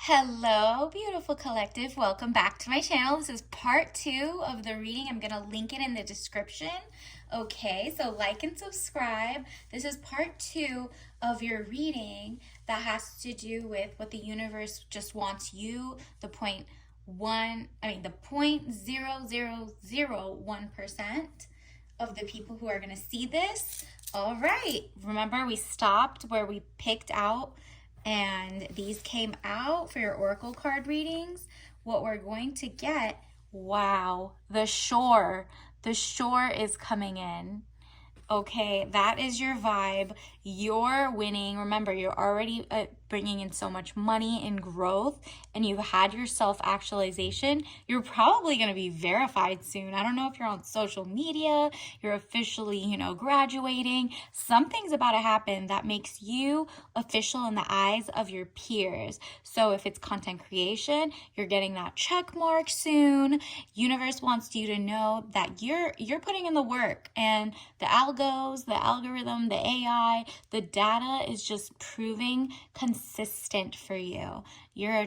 Hello, beautiful collective. Welcome back to my channel. This is part two of the reading. I'm going to link it in the description. Okay, so like and subscribe. This is part two of your reading that has to do with what the universe just wants you, the the 0.0001% of the people who are going to see this. All right, remember we stopped where we picked out and these came out for your oracle card readings. What we're going to get, wow, the shore. The shore is coming in. Okay, that is your vibe. You're winning. Remember, you're already bringing in so much money and growth, and you've had your self-actualization. You're probably going to be verified soon. I don't know if you're on social media, you're officially, graduating. Something's about to happen that makes you official in the eyes of your peers. So if it's content creation, you're getting that check mark soon. Universe wants you to know that you're putting in the work, and the algos, the algorithm, the AI, the data is just proving consistent for you. You're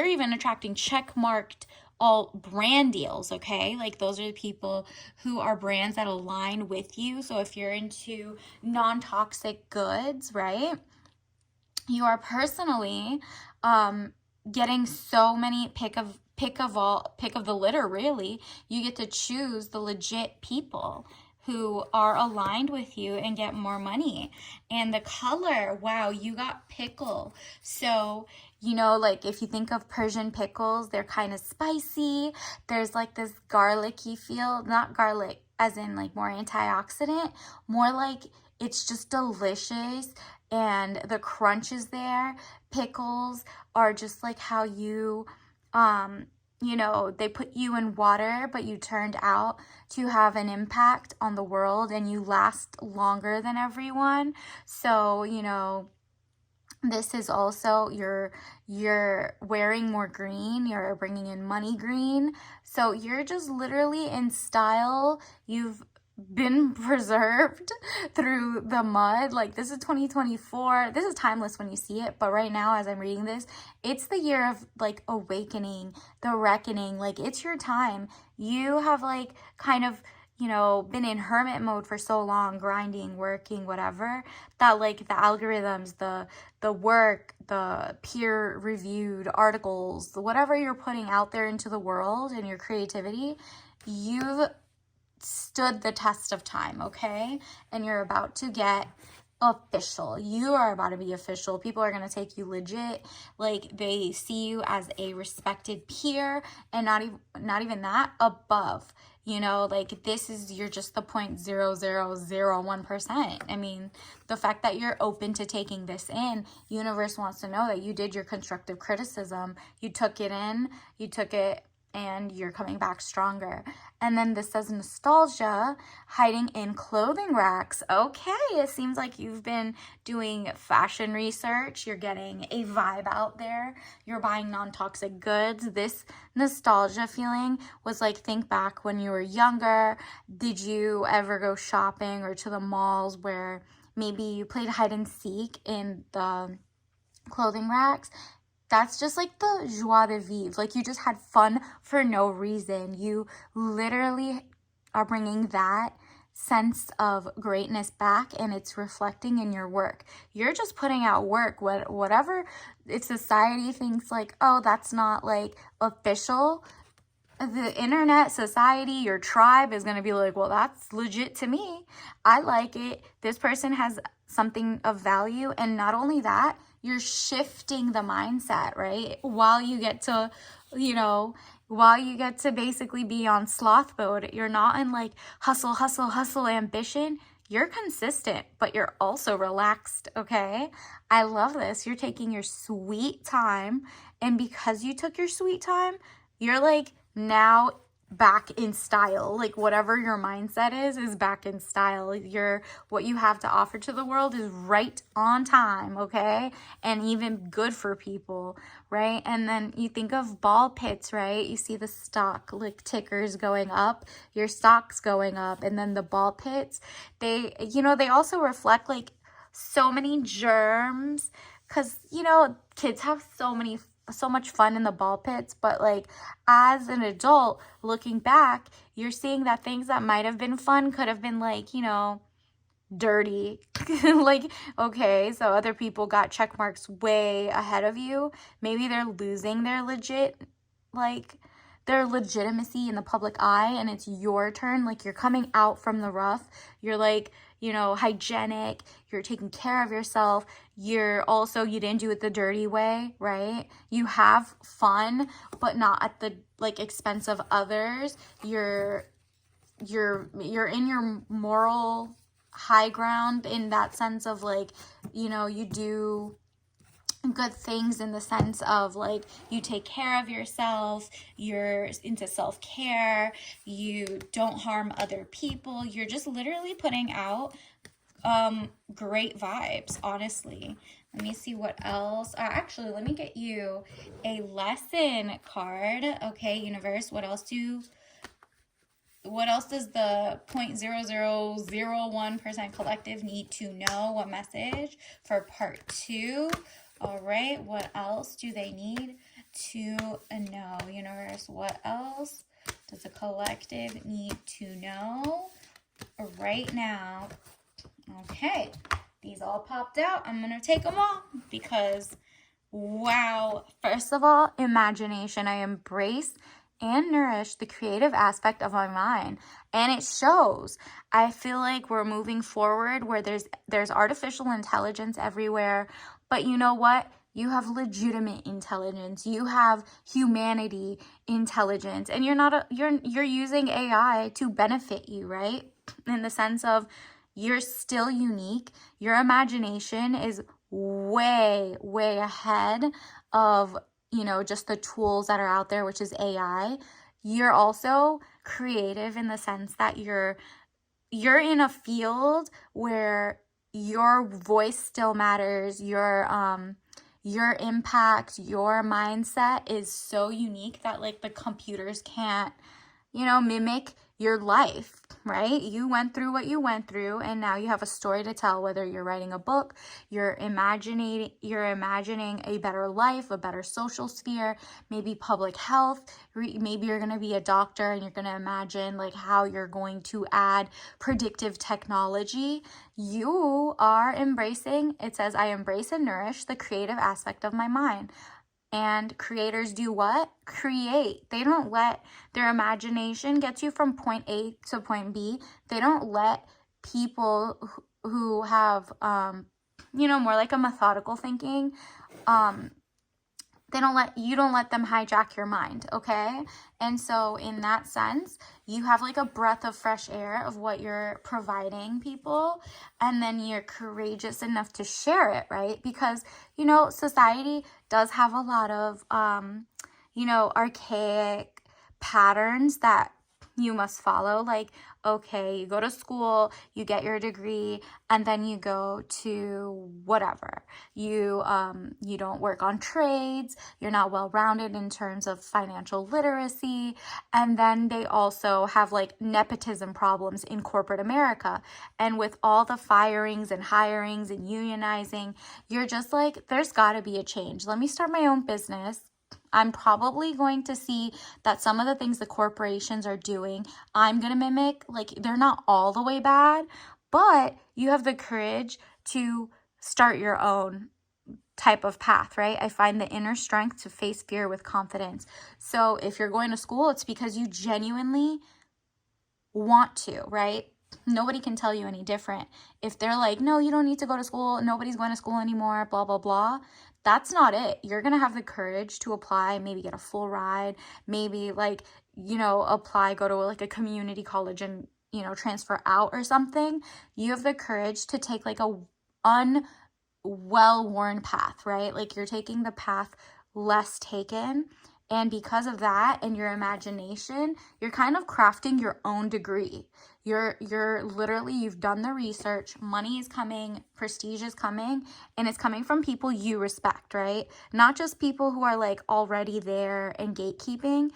even attracting check marked all brand deals, okay? Like those are the people who are brands that align with you. So if you're into non-toxic goods, right? You are personally getting so many pick of the litter, really. You get to choose the legit people who are aligned with you and get more money. And the color, wow, you got pickle. So, like if you think of Persian pickles, they're kind of spicy. There's like this garlicky feel, not garlic as in like more antioxidant, more like it's just delicious and the crunch is there. Pickles are just like how they put you in water, but you turned out to have an impact on the world and you last longer than everyone. So, this is also you're wearing more green, you're bringing in money green. So you're just literally in style. You've been preserved through the mud. Like this is 2024. This is timeless when you see it, but right now as I'm reading this, it's the year of like awakening, the reckoning. Like it's your time. You have like kind of been in hermit mode for so long, grinding, working, whatever, that like the algorithms, the work, the peer reviewed articles, whatever you're putting out there into the world and your creativity, you've stood the test of time, okay? And you're about to get official. You are about to be official. People are going to take you legit. Like they see you as a respected peer and not even that, above. Like you're just the 0.0001%. I mean, the fact that you're open to taking this in, universe wants to know that you did your constructive criticism. You took it in, and you're coming back stronger. And then this says nostalgia, hiding in clothing racks. Okay, it seems like you've been doing fashion research. You're getting a vibe out there. You're buying non-toxic goods. This nostalgia feeling was like, think back when you were younger. Did you ever go shopping or to the malls where maybe you played hide and seek in the clothing racks? That's just like the joie de vivre. Like you just had fun for no reason. You literally are bringing that sense of greatness back, and it's reflecting in your work. You're just putting out work. Whatever if society thinks like, oh, that's not like official, the internet, society, your tribe is going to be like, well, that's legit to me. I like it. This person has something of value. And not only that, you're shifting the mindset, right? While you get to basically be on sloth mode, you're not in like hustle, hustle, hustle ambition. You're consistent, but you're also relaxed, okay? I love this. You're taking your sweet time. And because you took your sweet time, you're like now back in style. Like whatever your mindset is back in style. What you have to offer to the world is right on time, okay? And even good for people, right? And then you think of ball pits, right? You see the stock like tickers going up, your stock's going up, and then the ball pits, they also reflect like so many germs because, you know, kids have so much fun in the ball pits, but like as an adult looking back, you're seeing that things that might have been fun could have been like, you know, dirty. Like, okay, so other people got check marks way ahead of you. Maybe they're losing their their legitimacy in the public eye, and it's your turn. Like, you're coming out from the rough. You're like, you know, hygienic. You're taking care of yourself. You're also, you didn't do it the dirty way, right? You have fun, but not at the like expense of others. You're in your moral high ground in that sense of like, you know, you do good things in the sense of like you take care of yourself, you're into self-care, you don't harm other people, you're just literally putting out great vibes, honestly. Let me see what else. Actually, let me get you a lesson card. Okay, universe, what else does the 0.0001% collective need to know? What message for part 2? All right, what else do they need to know? Universe, what else does the collective need to know right now? Okay, these all popped out. I'm going to take them all because, wow. First of all, imagination. I embrace and nourish the creative aspect of my mind, and it shows. I feel like we're moving forward where there's artificial intelligence everywhere, but you know what? You have legitimate intelligence. You have humanity intelligence, and you're using AI to benefit you, right? In the sense of you're still unique. Your imagination is way, way ahead of, you know, just the tools that are out there, which is AI. You're also creative in the sense that you're in a field where your voice still matters. Your impact, your mindset is so unique that like the computers can't, you know, mimic your life, right? You went through what you went through, and now you have a story to tell. Whether you're writing a book, you're imagining a better life, a better social sphere, maybe public health, maybe you're going to be a doctor and you're going to imagine like how you're going to add predictive technology. You are embracing, it says, I embrace and nourish the creative aspect of my mind. And creators do what? Create. They don't let their imagination get you from point A to point B. They don't let people who have, you know, more like a methodical thinking, you don't let them hijack your mind, okay? And so in that sense, you have like a breath of fresh air of what you're providing people, and then you're courageous enough to share it, right? Because, you know, society does have a lot of, you know, archaic patterns that you must follow. Like, okay, you go to school, you get your degree, and then you go to whatever. You don't work on trades, you're not well-rounded in terms of financial literacy, and then they also have like nepotism problems in corporate America. And with all the firings and hirings and unionizing, you're just like, there's got to be a change. Let me start my own business. I'm probably going to see that some of the things the corporations are doing, I'm going to mimic. Like, they're not all the way bad, but you have the courage to start your own type of path, right? I find the inner strength to face fear with confidence. So if you're going to school, it's because you genuinely want to, right? Nobody can tell you any different. If they're like, no, you don't need to go to school, nobody's going to school anymore, blah, blah, blah, that's not it. You're going to have the courage to apply, maybe get a full ride, maybe like, you know, apply, go to like a community college and, you know, transfer out or something. You have the courage to take like a well-worn path, right? Like you're taking the path less taken. And because of that and your imagination, you're kind of crafting your own degree. You're literally, you've done the research, money is coming, prestige is coming, and it's coming from people you respect, right? Not just people who are like already there and gatekeeping.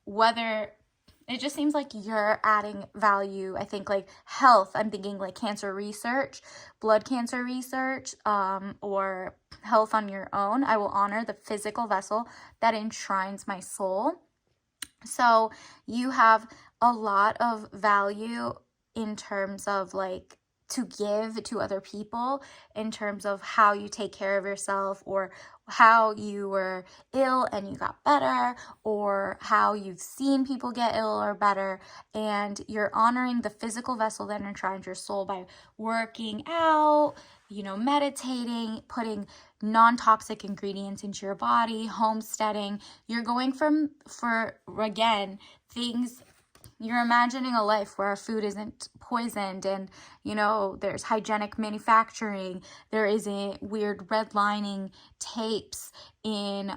Whether it just seems like you're adding value. I think like health, I'm thinking like cancer research, blood cancer research, or health on your own. I will honor the physical vessel that enshrines my soul. So you have a lot of value in terms of like to give to other people, in terms of how you take care of yourself, or how you were ill and you got better, or how you've seen people get ill or better. And you're honoring the physical vessel that enshrines your soul by working out, meditating, putting non-toxic ingredients into your body, homesteading. You're going for again, things, you're imagining a life where our food isn't poisoned, and there's hygienic manufacturing, there isn't weird redlining tapes in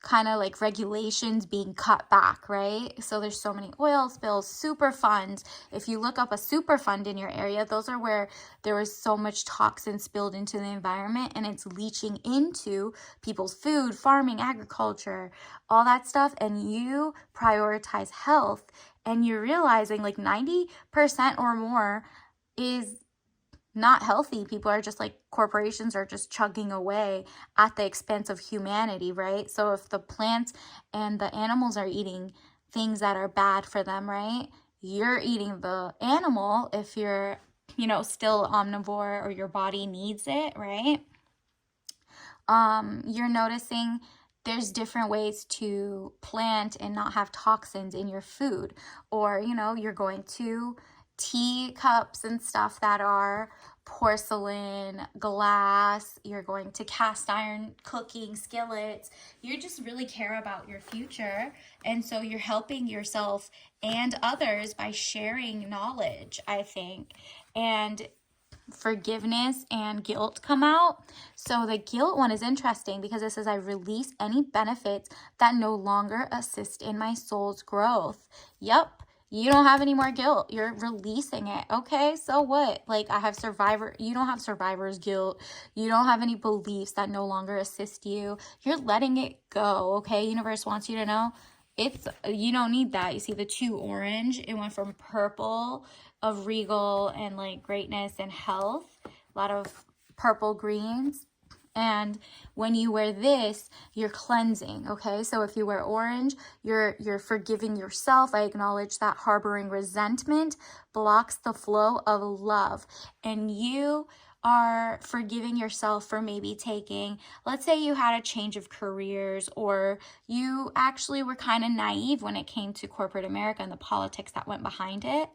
kind of like regulations being cut back, right? So there's so many oil spills, Superfunds. If you look up a Superfund in your area, those are where there was so much toxin spilled into the environment, and it's leaching into people's food, farming, agriculture, all that stuff. And you prioritize health, and you're realizing like 90% or more is not healthy. People are just like, corporations are just chugging away at the expense of humanity, right? So if the plants and the animals are eating things that are bad for them, right? You're eating the animal if you're, still omnivore or your body needs it, right? You're noticing there's different ways to plant and not have toxins in your food. Or, you're going to teacups and stuff that are porcelain, glass. You're going to cast iron cooking skillets. You just really care about your future. And so you're helping yourself and others by sharing knowledge, I think. And forgiveness and guilt come out. So the guilt one is interesting because it says, I release any benefits that no longer assist in my soul's growth. Yep. You don't have any more guilt. You're releasing it. Okay, so what? Like, you don't have survivor's guilt. You don't have any beliefs that no longer assist you. You're letting it go, okay? Universe wants you to know you don't need that. You see the 2 orange? It went from purple of regal and like greatness and health. A lot of purple greens. And when you wear this, you're cleansing, okay? So if you wear orange, you're forgiving yourself. I acknowledge that harboring resentment blocks the flow of love. And you are forgiving yourself for maybe taking, let's say you had a change of careers, or you actually were kind of naive when it came to corporate America and the politics that went behind it.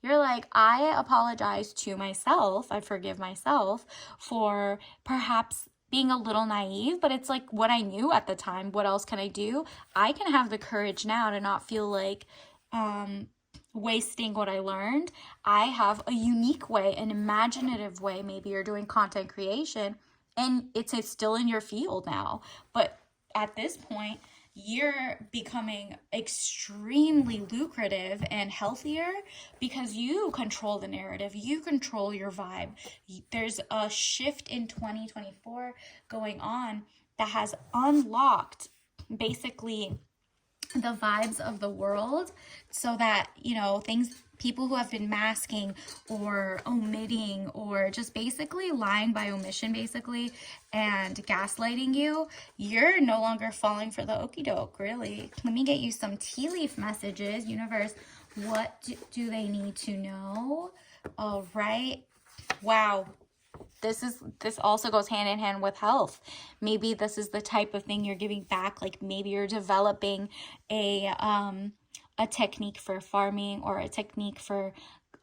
You're like, I apologize to myself. I forgive myself for perhaps being a little naive, but it's like what I knew at the time. What else can I do? I can have the courage now to not feel like wasting what I learned. I have a unique way, an imaginative way. Maybe you're doing content creation and it's still in your field now. But at this point, you're becoming extremely lucrative and healthier because you control the narrative. You control your vibe. There's a shift in 2024 going on that has unlocked basically the vibes of the world, so that, people who have been masking or omitting or just basically lying by omission basically and gaslighting you, you're no longer falling for the okie doke, really. Let me get you some tea leaf messages. Universe, what do they need to know? All right. Wow. This also goes hand in hand with health. Maybe this is the type of thing you're giving back. Like maybe you're developing a technique for farming, or a technique for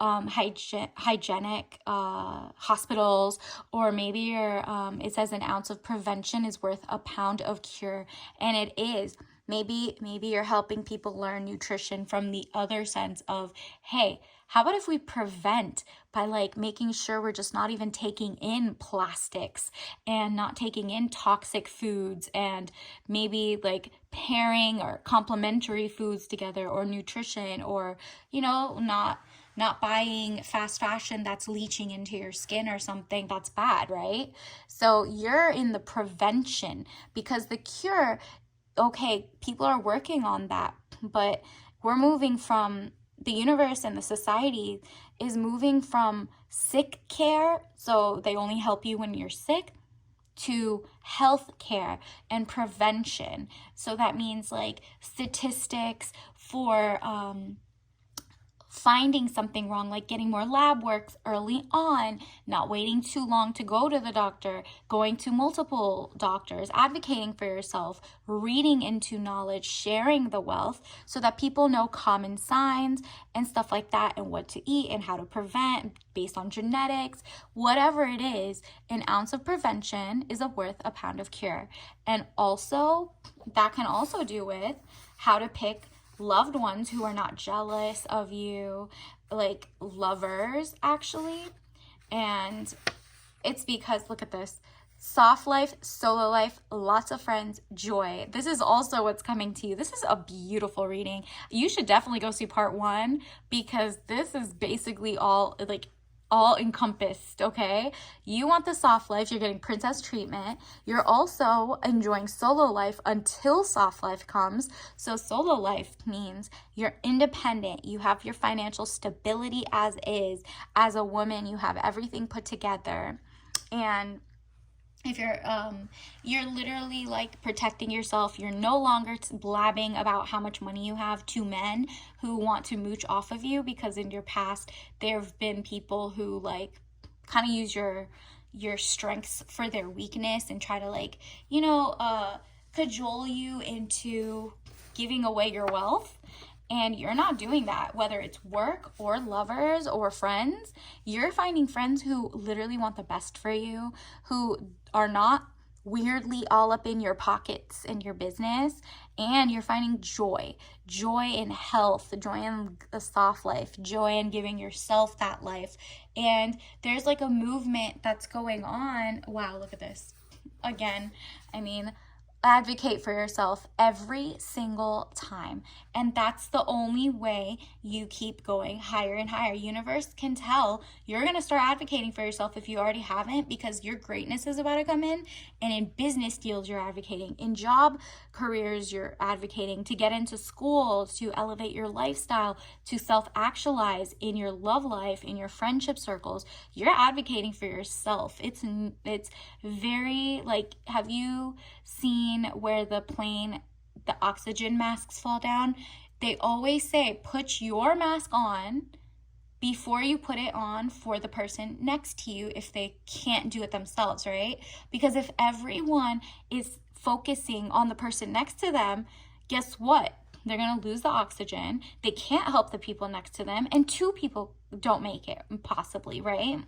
hygienic hospitals, or maybe you're it says an ounce of prevention is worth a pound of cure, and it is. Maybe you're helping people learn nutrition from the other sense of, hey, how about if we prevent by like making sure we're just not even taking in plastics and not taking in toxic foods, and maybe like pairing or complementary foods together, or nutrition, or not buying fast fashion that's leaching into your skin or something that's bad, right? So you're in the prevention, because the cure, okay, people are working on that, but we're moving from, the universe and the society is moving from sick care, so they only help you when you're sick, to health care and prevention. So that means like statistics for finding something wrong, like getting more lab work early on, not waiting too long to go to the doctor, going to multiple doctors, advocating for yourself, reading into knowledge, sharing the wealth so that people know common signs and stuff like that, and what to eat and how to prevent based on genetics. Whatever it is, an ounce of prevention is worth a pound of cure. And also, that can also do with how to pick loved ones who are not jealous of you, like lovers actually. And it's because, look at this, soft life, solo life, lots of friends, joy. This is also what's coming to you. This is a beautiful reading. You should definitely go see part 1, because this is basically all encompassed, okay? You want the soft life, you're getting princess treatment. You're also enjoying solo life until soft life comes. So solo life means you're independent, you have your financial stability as is. As a woman, you have everything put together. And if you're literally like protecting yourself, you're no longer blabbing about how much money you have to men who want to mooch off of you, because in your past there have been people who like kind of use your strengths for their weakness and try to like, cajole you into giving away your wealth. And you're not doing that, whether it's work or lovers or friends. You're finding friends who literally want the best for you, who are not weirdly all up in your pockets and your business. And you're finding joy in health, joy in a soft life, joy in giving yourself that life. And there's like a movement that's going on. Wow, look at this. Again, advocate for yourself every single time. And that's the only way you keep going higher and higher. Universe can tell you're going to start advocating for yourself if you already haven't, because your greatness is about to come in. And in business deals, you're advocating. In job careers, you're advocating. To get into school, to elevate your lifestyle, to self-actualize in your love life, in your friendship circles, you're advocating for yourself. It's very like, have you seen where the oxygen masks fall down? They always say, put your mask on before you put it on for the person next to you if they can't do it themselves, right? Because if everyone is focusing on the person next to them, guess what? They're going to lose the oxygen. They can't help the people next to them, and 2 people don't make it, possibly, right?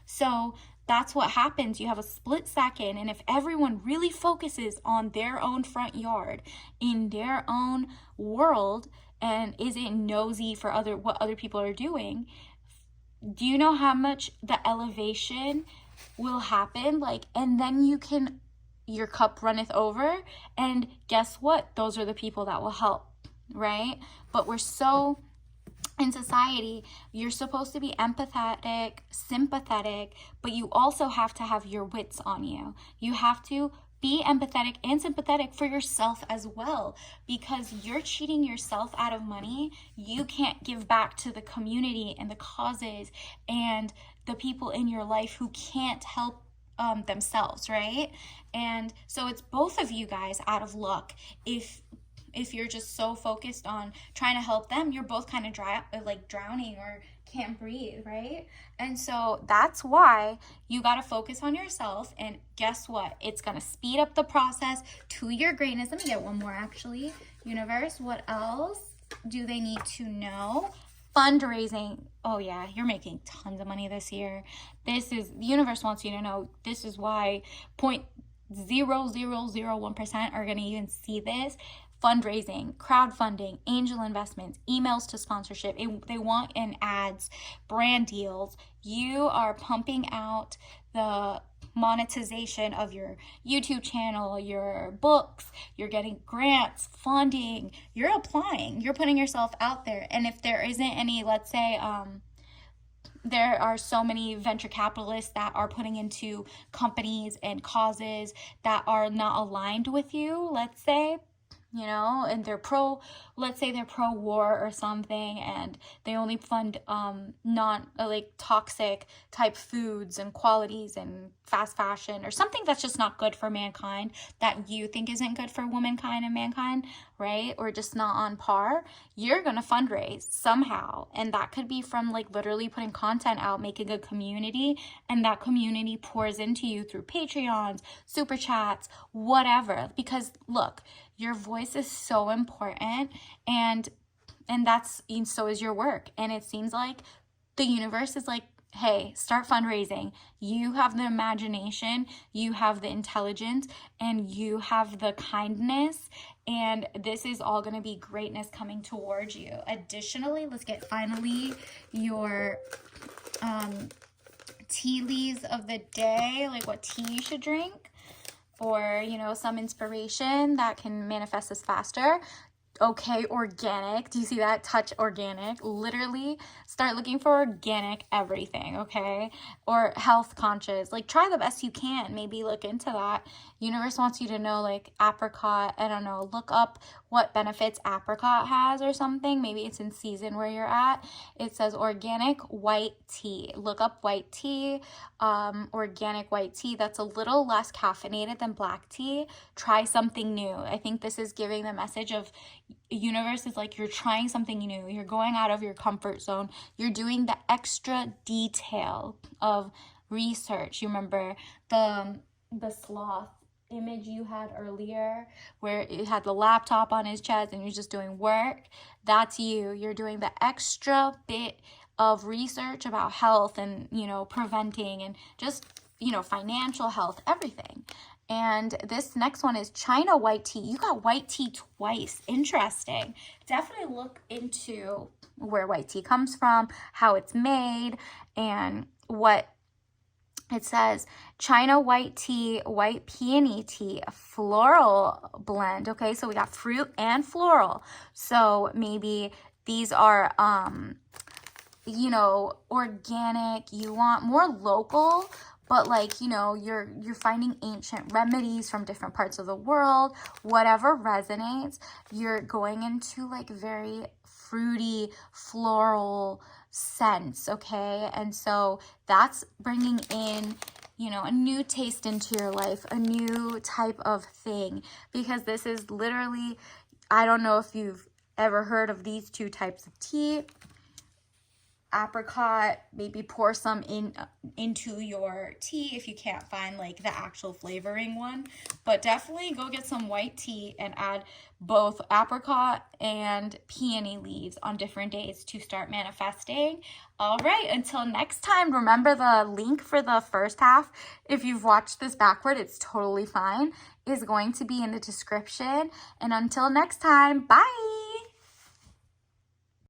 So that's what happens. You have a split second, and if everyone really focuses on their own front yard, in their own world, and isn't nosy for what other people are doing, do you know how much the elevation will happen? Like, and then your cup runneth over, and guess what? Those are the people that will help, right? But we're so, in society, you're supposed to be empathetic, sympathetic, but you also have to have your wits on you. You have to be empathetic and sympathetic for yourself as well, because you're cheating yourself out of money. You can't give back to the community and the causes and the people in your life who can't help themselves, right? And so it's both of you guys out of luck. If you're just so focused on trying to help them, you're both kind of drowning or can't breathe, right? And so that's why you got to focus on yourself. And guess what? It's going to speed up the process to your greatness. Let me get one more, actually. Universe, what else do they need to know? Fundraising. Oh yeah, you're making tons of money this year. The universe wants you to know this is why 0.0001% are going to even see this. Fundraising, crowdfunding, angel investments, emails to sponsorship. They want in ads, brand deals. You are pumping out the monetization of your YouTube channel, your books, you're getting grants, funding, you're applying, you're putting yourself out there. And if there isn't any, let's say, there are so many venture capitalists that are putting into companies and causes that are not aligned with you, let's say, you know, and they're let's say they're pro-war or something, and they only fund non like toxic type foods and qualities and fast fashion or something that's just not good for mankind, that you think isn't good for womankind and mankind, right? Or just not on par, you're gonna fundraise somehow. And that could be from like literally putting content out, making a community, and that community pours into you through Patreons, super chats, whatever. Because look, your voice is so important, and that's, so is your work. And it seems like the universe is like, hey, start fundraising. You have the imagination, you have the intelligence, and you have the kindness, and this is all going to be greatness coming towards you. Additionally, let's get finally your tea leaves of the day, like what tea you should drink, or, you know, some inspiration that can manifest this faster. Okay, organic. Do you see that? Touch organic. Literally start looking for organic everything, okay? Or health conscious. Like, try the best you can. Maybe look into that. Universe wants you to know, like, apricot. I don't know. Look up what benefits apricot has or something. Maybe it's in season where you're at. It says organic white tea. Look up white tea, organic white tea. That's a little less caffeinated than black tea. Try something new. I think this is giving the message of universe is like, you're trying something new, you're going out of your comfort zone, you're doing the extra detail of research. You remember the sloth image you had earlier where it had the laptop on his chest and you're just doing work? That's you. You're doing the extra bit of research about health and, you know, preventing and just, you know, financial health, everything. And this next one is China white tea. You got white tea twice. Interesting. Definitely look into where white tea comes from, how it's made, and what it says. China white tea, white peony tea, a floral blend. Okay, so we got fruit and floral. So maybe these are, you know, organic. You want more local, but like, you know, you're finding ancient remedies from different parts of the world. Whatever resonates, you're going into like very fruity, floral scents, okay? And so that's bringing in, you know, a new taste into your life, a new type of thing, because this is literally, I don't know if you've ever heard of these two types of tea. Apricot, maybe pour some into your tea if you can't find like the actual flavoring one, but definitely go get some white tea and add both apricot and peony leaves on different days to start manifesting. All right, until next time, remember the link for the first half, if you've watched this backward, it's totally fine, is going to be in the description. And until next time, bye.